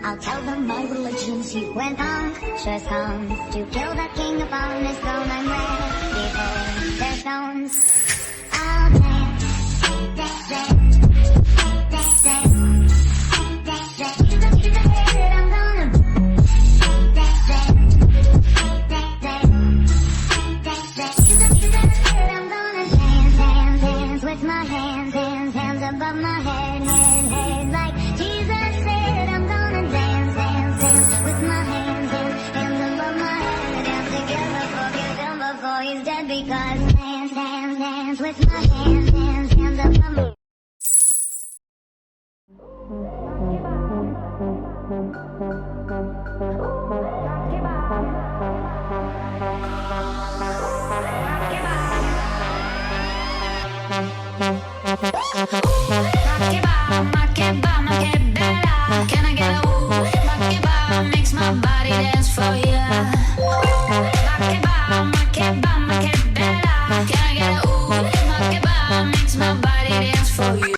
I'll tell them my religion's he went on. Sure come to kill that king upon his throne. I'm ready for their stones. I'll dance, dance, dance, dance, dance, dance, dance. You the hit, I'm gonna dance, dance, dance, dance, dance. You the hit, I'm gonna dance, dance, dance with my hands, hands, hands above my head, head, head. Like Jesus said, I'm gonna dance, dance, dance with my hands, hands, hands above my head. Dance together, forget him before he's dead. Because dance, dance, dance with my hands, hands, hands above my head. Can I get a ooh? Rock it bop, makes my body dance for ya. Rock it bop, can I get a ooh? Rock it bop, makes my body dance for you.